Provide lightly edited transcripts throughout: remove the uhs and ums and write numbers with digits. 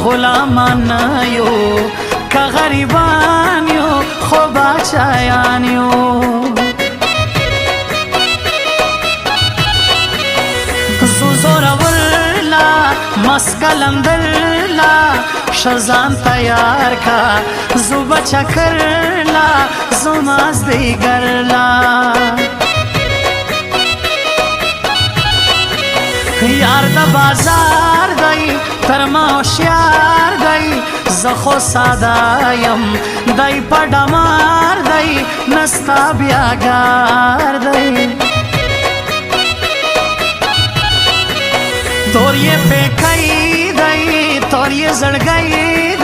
غلامان یو که غریبان یو خو باچایان یو زو زورور لا مسکلندر لا شزان تیار کا زو بچکر لا زو مازدیگر لا یار د بازار دی تر ما هوښیار دی زه خو ساده یم دی په ډمار دی نستا بیاګار دی تور یې پیکی دی تور یې زړګی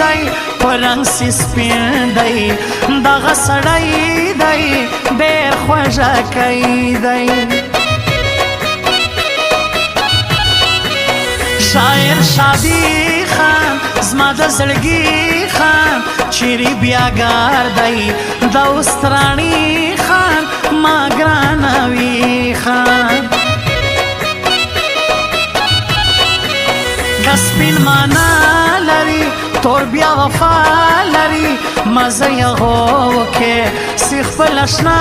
دی په رنګ سي سپین دی دغه سړی دی ډېر خوږکۍ دی شاعر شادي خان زما د زړګي خان چیرې بیاګار دی د اوستراني خان ما ګرانوي خان کسپین معنا لري تور بیا وفا لري مزه یې غو کې سی خپل اشنا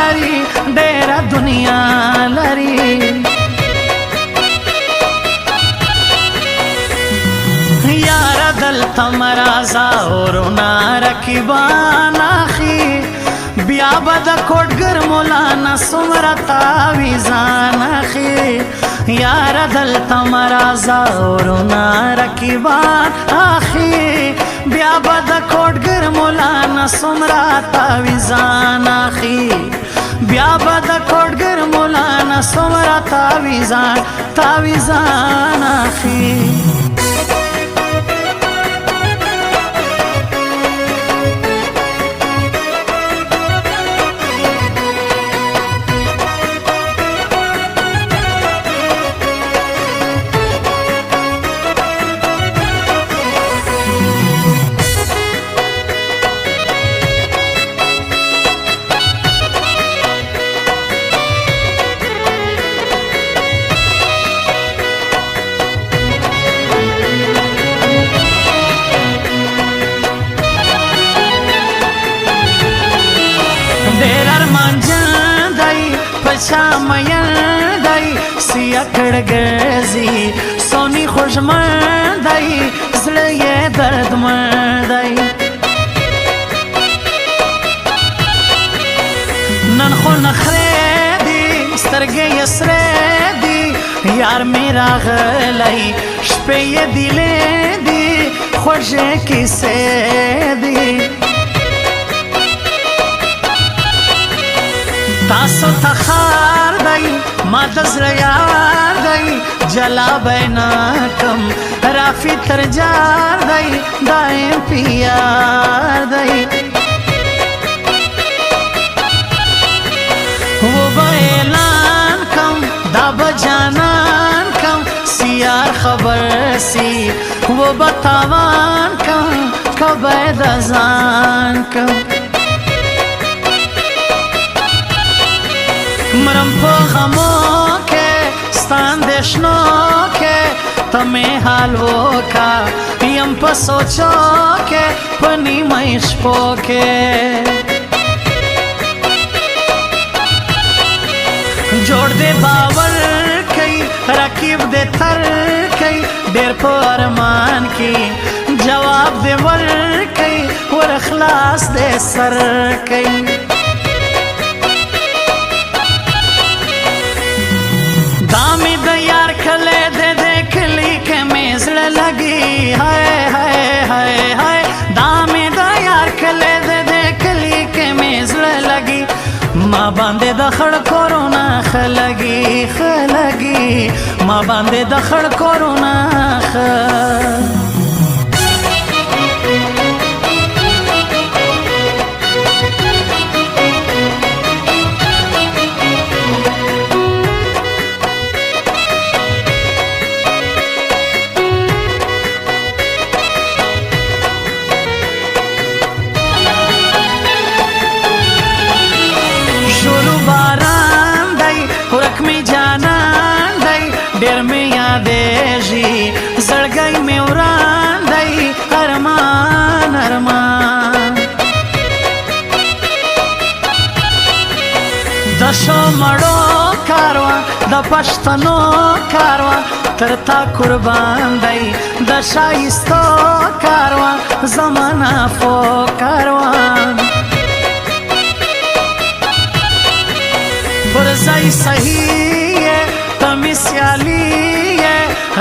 لري ډېره دنیا لري یاره دلته مرازا ورونا رقیبان اخي بیا به د کوټګر مولانا څومره تاویزان اخي یاره دلته مرازا ورونا رقیبان اخي بیا به د کوټګر مولانا څومره تاویزان اخي بیا به د کوټګر مولانا څومره تاویزان اخي پچا مین دی سیا کړګزي سونی خوشمن دی زړه یې دردمن دی نن خو نخره دی سترګې یې سره دی یار مې راغلی شپې یې دیلې دی خوږې کیسې دی تاسو تخار دی ما د زړه یار دی جلا بینا کم رافی تر جار دی دایم پیار دی و با اعلان کم دا بجانان کم سیار خبر سی و با تاوان کم کبید ازان کم مرم په غمو کې ستان دشنو کې تمه حال وکا یم په سوچو کې پنی مې شپو کې جوړ دې باور کوي رقیب دې تر کوي ډېر په ارمان کې جواب دې ور کوي ور اخلاص دې سر کوي دامی د یار کله دې کلی کې مې زړه لګي هاي هاي هاي هاي دامی د یار کله دې کلی کې مې زړه لګي ما باندې د خړ کورونا خلګي ما باندې د خړ کورونا ډېر مې یادېږي پښتنو کاروان تر تا قربان دی د شایستو کاروان زمانہ فو کاروان برزای صحیح تمی سیالی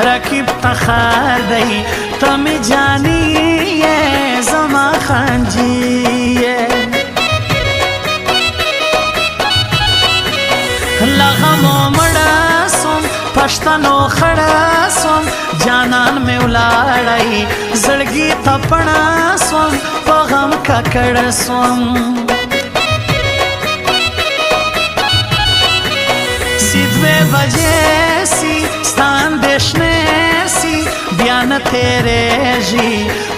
رکیب تخار دی تمی جانی زما خانجی لغمو مڑا سوم پښتنو خڑا سوم جانان میں ولاړی زړګي تپنا سوم په غم ککړ سوم سیدوے بجے سی ستان دیشنے سی بیان تیرے جی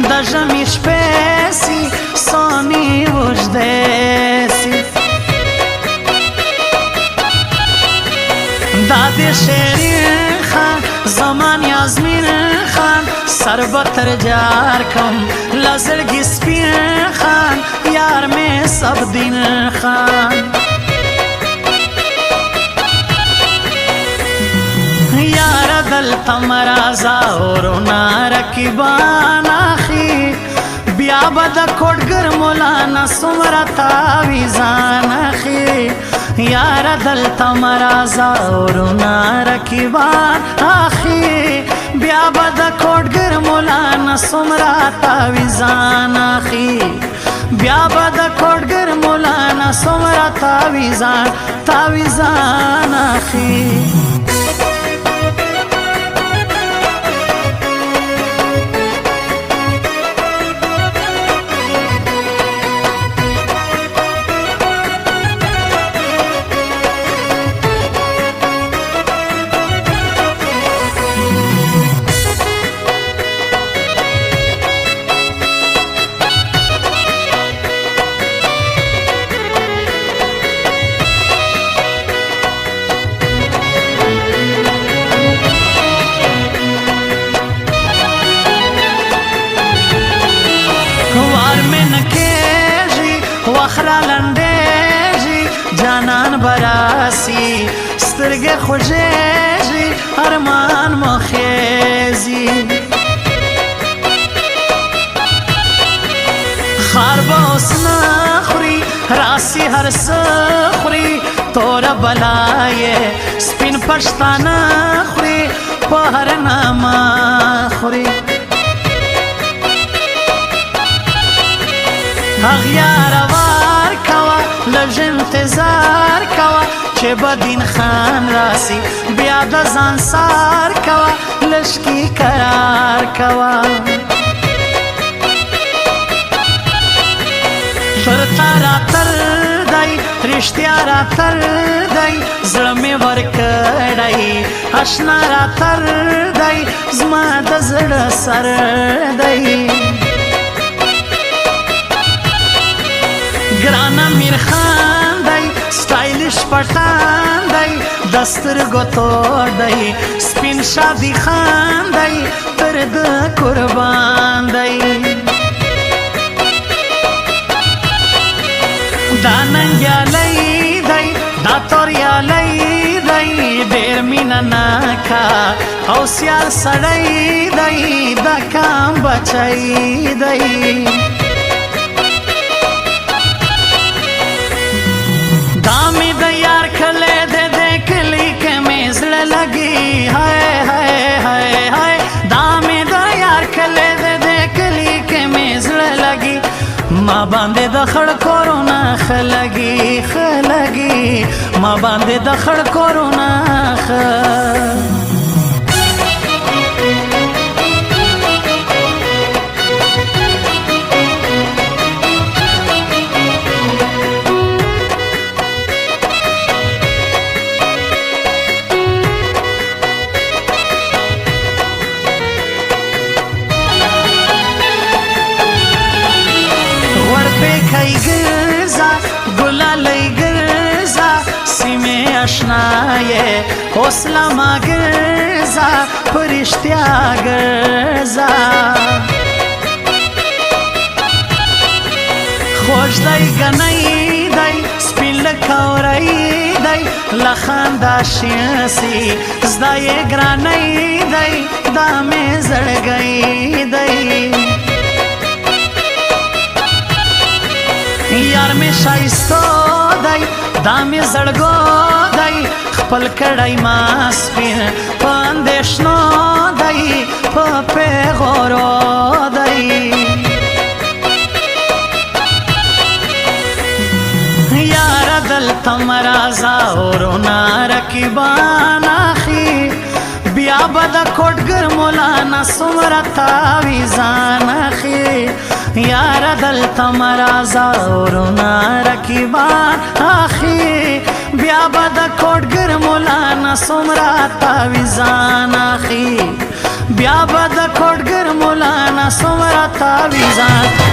د ژمي شپې سی سونی وجدے سی دادی شیرین خان زمان یازمین خان سر بتر جار کم لزړګي سپین خان یار میں سب دین خان یار دل تمرا زاورنا رکیبان اخی بیا بد کوټګر مولانا سمرا تاویزان اخی یار دل تمرا زاورنا رکیبان اخی بیا بد کوټګر مولانا سمرا تاویزان اخی بیا بد کوټګر مولانا سمرا تاویزان اخی وخرا لنډېږي جانان براسي سترګې خوږېږي ارمان مخېږي خار به اوس نه خوري راسي هر څه خوري توره بلا یې سپین پښتانه خوري په هر نامه خوري اغیار وار کوا لږ انتظار کوا چې بدین خان راسی بیا د ځان سار کوا لشکی قرار کوا ترتا راتر دی رښتیا راتر دی زړه مې ورکړی اشنا راتر دی زما د زړه سر دی ګران امیر خان دی سټایلش پټان دی دسترګو تور دی سپین شادي خان دی تر د قربان دی دا ننګیالی دی دا توریالی دی ډېر مینه ناکه او سیال سړی دی دا کام بچی دی دامی د یار کله د کلی کې مې زړه لګي هاي هاي هاي هاي دامی د یار کله د کلی کې مې زړه لګي ما باندې د خړ کورونا خلګي ما باندې د خړ کورونا ګرځا ګلالۍ ګرځا سیمه آشنا یې حوصله ما ګرځا پرشتیا ګرځا خوش دی ګنۍ دی سپین لکورۍ دی دی لخاندا شیسی زدا یې ګرانۍ دی دا مې زړګی دی یار مې شایستو دی دا مې زړګو دی خپل کړی ما سپین په اندېښنو دی په پیغورو دی یاره دلته مرازا ورونه رقیبان اخي بیا به د کوټګر مولانا څومره تاویزان اخي یاره دلته مرازا ورونه رقیبان اخي بیا به د کوټګر مولانا څومره تاویزان اخي بیا به د کوټګر مولانا څومره تاویزان